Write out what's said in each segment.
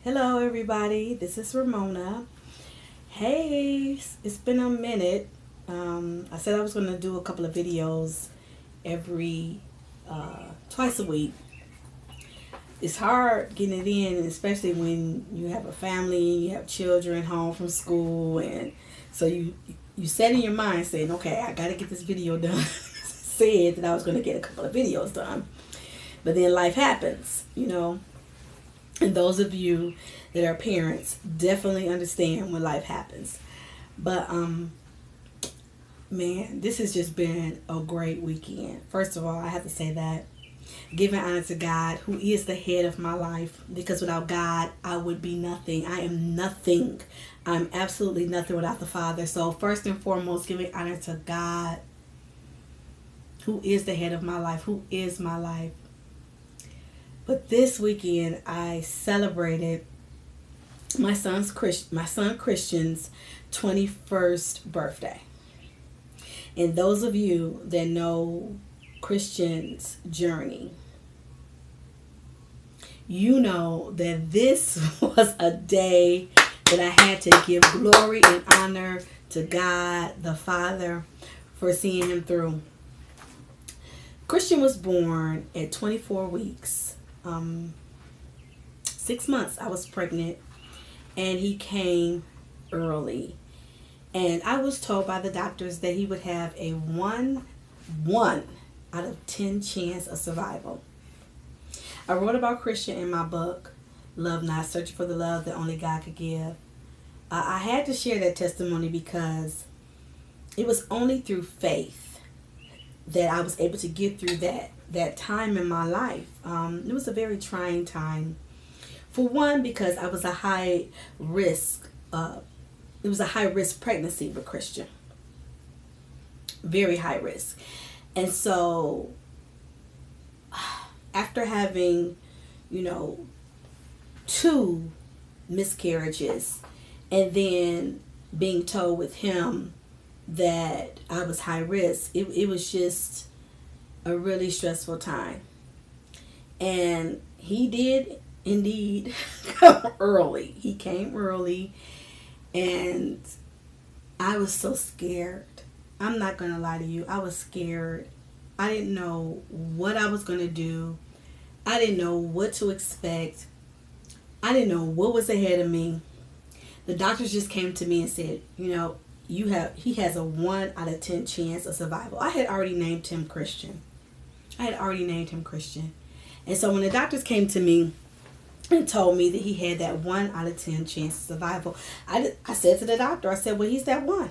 Hello, everybody. This is Ramona. Hey, it's been a minute. I said I was going to do a couple of videos every twice a week. It's hard getting it in, especially when you have a family and you have children home from school, and so you set in your mind saying, "Okay, I got to get this video done." Said that I was going to get a couple of videos done, but then life happens. And those of you that are parents definitely understand when life happens. But man, this has just been a great weekend. First of all, I have to say that giving honor to God, who is the head of my life, because without God, I would be nothing. I am nothing. I'm absolutely nothing without the Father. So first and foremost, giving honor to God, who is the head of my life, who is my life. But this weekend, I celebrated my son Christian's 21st birthday. And those of you that know Christian's journey, you know that this was a day that I had to give glory and honor to God the Father for seeing him through. Christian was born at 24 weeks. 6 months I was pregnant, and he came early, and I was told by the doctors that he would have a 1 out of 10 chance of survival. I wrote about Christian in my book, Love Not, Searching for the Love That Only God Could Give. I had to share that testimony because it was only through faith that I was able to get through that time in my life. It was a very trying time. For one, because I was a high risk. It was a high risk pregnancy with Christian. Very high risk. And so after having, 2 miscarriages, and then being told with him that I was high risk, it was just a really stressful time. And he did indeed come early. He came early, and I was so scared. I'm not going to lie to you. I was scared. I didn't know what I was going to do. I didn't know what to expect. I didn't know what was ahead of me. The doctors just came to me and said, he has a 1 out of 10 chance of survival. I had already named him Christian. And so when the doctors came to me and told me that he had that 1 out of 10 chance of survival, I said to the doctor, I said, well, he's that one.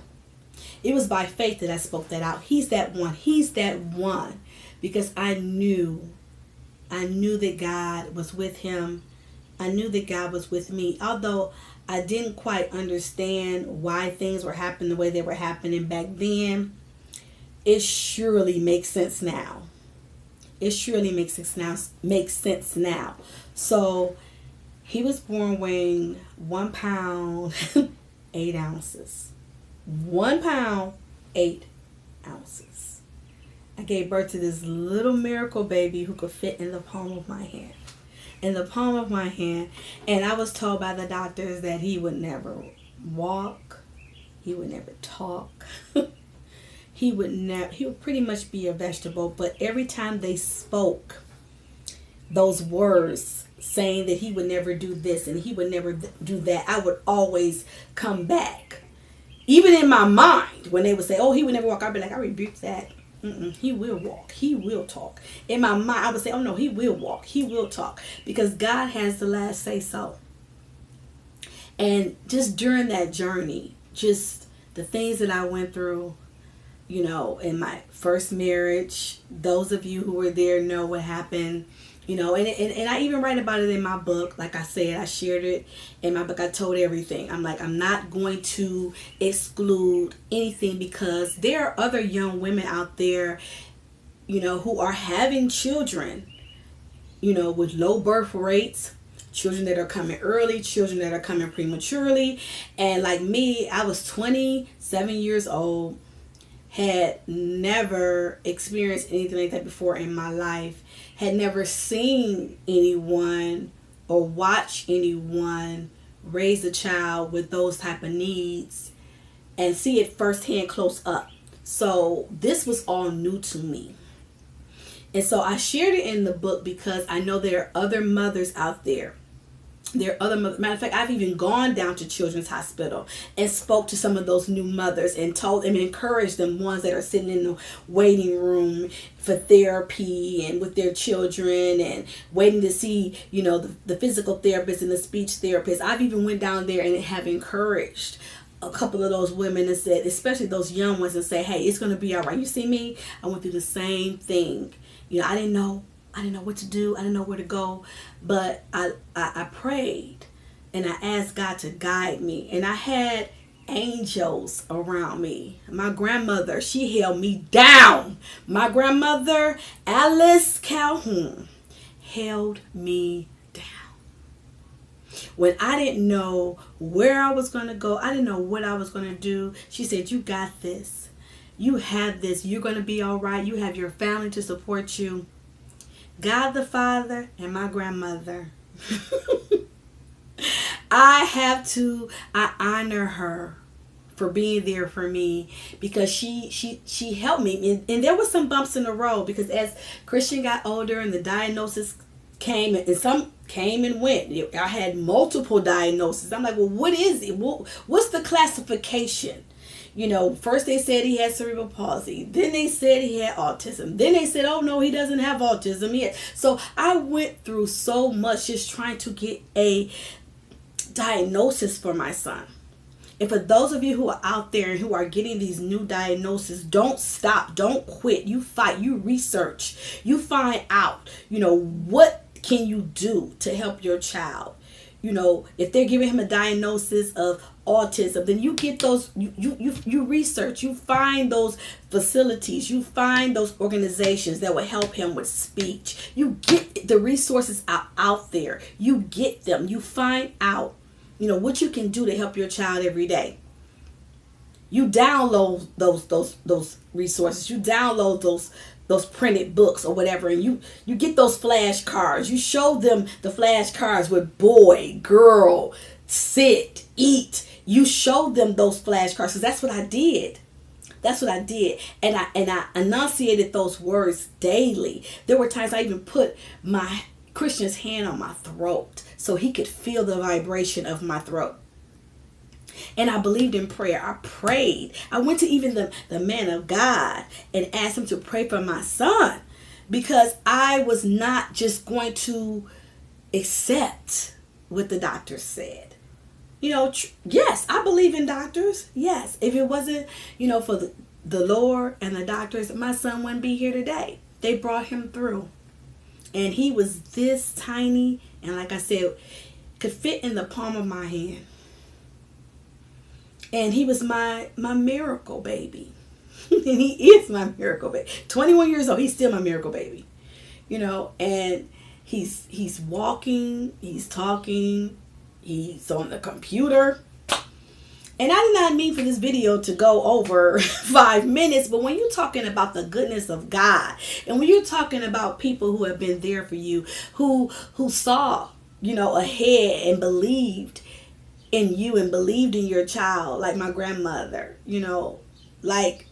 It was by faith that I spoke that out. He's that one. He's that one. Because I knew that God was with him. I knew that God was with me. Although I didn't quite understand why things were happening the way they were happening back then, it surely makes sense now. Makes sense now. So he was born weighing 1 pound 8 ounces. 1 pound 8 ounces. I gave birth to this little miracle baby who could fit in the palm of my hand. And I was told by the doctors that he would never walk. He would never talk. He would pretty much be a vegetable. But every time they spoke those words saying that he would never do this and he would never do that, I would always come back. Even in my mind, when they would say, oh, he would never walk, I'd be like, I rebuke that. He will walk. He will talk. In my mind, I would say, oh no, he will walk. He will talk. Because God has the last say so. And just during that journey, just the things that I went through, in my first marriage, those of you who were there know what happened. And I even write about it in my book. Like I said, I shared it in my book. I told everything. I'm not going to exclude anything, because there are other young women out there, who are having children, with low birth rates, children that are coming early, children that are coming prematurely. And like me, I was 27 years old, had never experienced anything like that before in my life, had never seen anyone or watch anyone raise a child with those type of needs and see it firsthand close up. So this was all new to me. And so I shared it in the book because I know there are other mothers out there. There are other mothers. Matter of fact, I've even gone down to Children's Hospital and spoke to some of those new mothers and told them, encouraged them, ones that are sitting in the waiting room for therapy and with their children and waiting to see, the physical therapist and the speech therapist. I've even went down there and have encouraged a couple of those women and said, especially those young ones, and say, hey, it's going to be all right. You see me? I went through the same thing. I didn't know what to do. I didn't know where to go. But I prayed and I asked God to guide me. And I had angels around me. My grandmother, she held me down. My grandmother, Alice Calhoun, held me down. When I didn't know where I was going to go, I didn't know what I was going to do, she said, you got this. You have this. You're going to be all right. You have your family to support you. God the Father and my grandmother. I honor her for being there for me, because she helped me. And there was some bumps in the road, because as Christian got older and the diagnosis came, and some came and went. I had multiple diagnoses. I'm like, well, what is it? What's the classification? First they said he had cerebral palsy. Then they said he had autism. Then they said, oh no, he doesn't have autism yet. So I went through so much just trying to get a diagnosis for my son. And for those of you who are out there and who are getting these new diagnoses, don't stop. Don't quit. You fight. You research. You find out, what can you do to help your child? If they're giving him a diagnosis of autism, then you get those, you research, you find those facilities, you find those organizations that will help him with speech. You get the resources out there. You get them. You find out, what you can do to help your child every day. You download those resources. You download those printed books or whatever, and you get those flashcards. You show them the flashcards with boy, girl, sit, eat. You show them those flashcards, because that's what I did. That's what I did. And I enunciated those words daily. There were times I even put my Christian's hand on my throat so he could feel the vibration of my throat. And I believed in prayer. I prayed. I went to even the man of God and asked him to pray for my son, because I was not just going to accept what the doctor said. Yes, I believe in doctors. Yes. If it wasn't, for the Lord and the doctors, my son wouldn't be here today. They brought him through. And he was this tiny, and like I said, could fit in the palm of my hand. And he was my miracle baby. And he is my miracle baby. 21 years old, he's still my miracle baby. And he's walking, he's talking, he's on the computer. And I did not mean for this video to go over 5 minutes, but when you're talking about the goodness of God, and when you're talking about people who have been there for you, who saw, ahead and believed in you and believed in your child, like my grandmother, like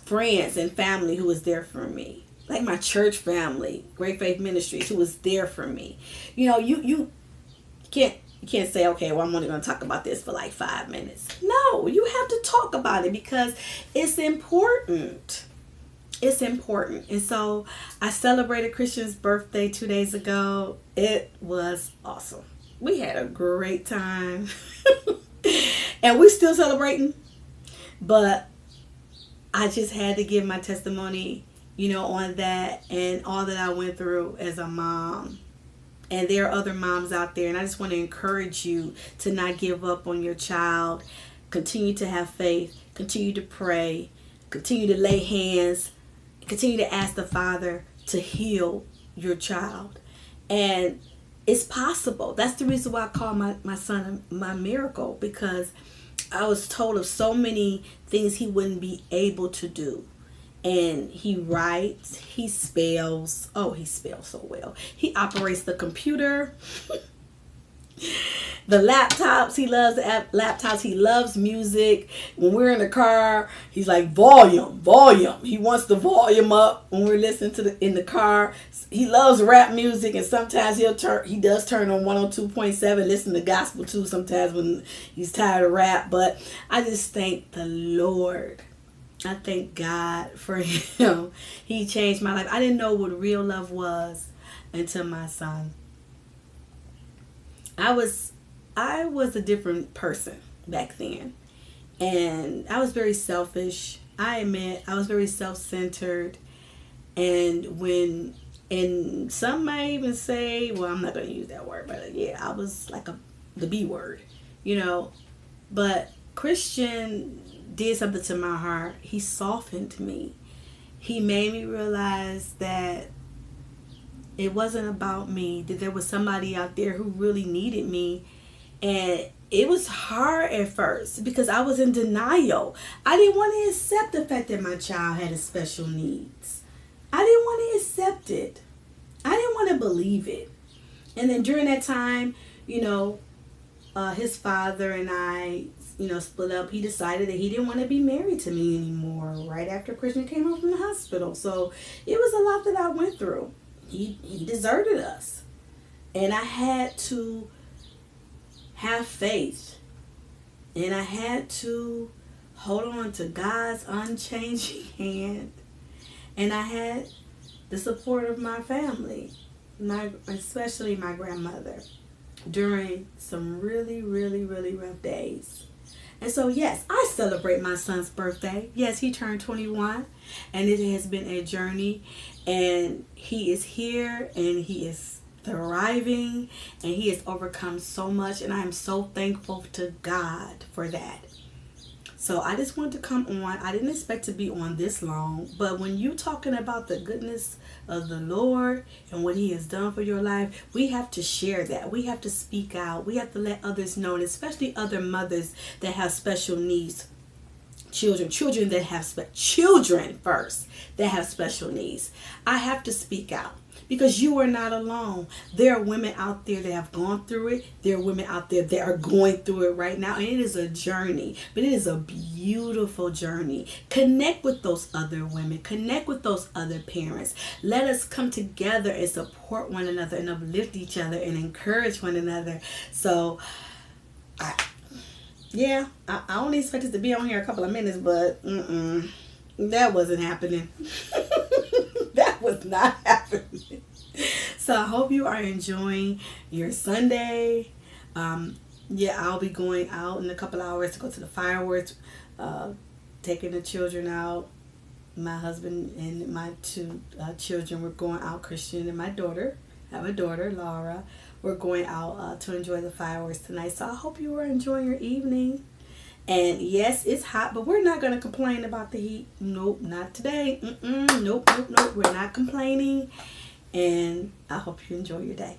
friends and family who was there for me, like my church family, Great Faith Ministries, who was there for me. You can't say, okay, well, I'm only going to talk about this for like 5 minutes. No, you have to talk about it, because it's important. It's important. And so I celebrated Christian's birthday 2 days ago. It was awesome. We had a great time. And we're still celebrating. But I just had to give my testimony, on that and all that I went through as a mom. And there are other moms out there. And I just want to encourage you to not give up on your child. Continue to have faith. Continue to pray. Continue to lay hands. Continue to ask the Father to heal your child. And it's possible. That's the reason why I call my son my miracle, because I was told of so many things he wouldn't be able to do. and he writes, he spells. Oh, he spells so well. He operates the computer, the laptops. He loves laptops. He loves music. When we're in the car, he's like, volume. He wants the volume up when we're listening to in the car. He loves rap music, and sometimes he does turn on 102.7, listen to gospel too sometimes when he's tired of rap. But I just thank the Lord. I thank God for him. He changed my life. I didn't know what real love was until my son. I was a different person back then. And I was very selfish. I admit I was very self-centered. And some might even say, well, I'm not going to use that word, but yeah, I was like the B word, But Christian did something to my heart. He softened me. He made me realize that it wasn't about me, that there was somebody out there who really needed me. And it was hard at first because I was in denial. I didn't want to accept the fact that my child had a special needs. I didn't want to accept it. I didn't want to believe it. And then during that time, his father and I, split up. He decided that he didn't want to be married to me anymore right after Christian came home from the hospital. So it was a lot that I went through. He deserted us. And I had to have faith. And I had to hold on to God's unchanging hand. And I had the support of my family, especially my grandmother, during some really, really, really rough days. And so, yes, I celebrate my son's birthday. Yes, he turned 21, and it has been a journey. And he is here, and he is thriving, and he has overcome so much. And I am so thankful to God for that. So I just wanted to come on. I didn't expect to be on this long, but when you're talking about the goodness of the Lord and what he has done for your life, we have to share that. We have to speak out. We have to let others know, and especially other mothers that have special needs. Children that have children first that have special needs. I have to speak out. Because you are not alone. There are women out there that have gone through it. There are women out there that are going through it right now. And it is a journey. But it is a beautiful journey. Connect with those other women. Connect with those other parents. Let us come together and support one another and uplift each other and encourage one another. So, I only expected to be on here a couple of minutes, but that wasn't happening. That was not happening. So I hope you are enjoying your Sunday. I'll be going out in a couple hours to go to the fireworks, taking the children out. My husband and my two children were going out, Christian and my daughter. I have a daughter, Laura. We're going out to enjoy the fireworks tonight. So I hope you are enjoying your evening. And yes, it's hot, but we're not going to complain about the heat. Nope, not today. Nope. We're not complaining. And I hope you enjoy your day.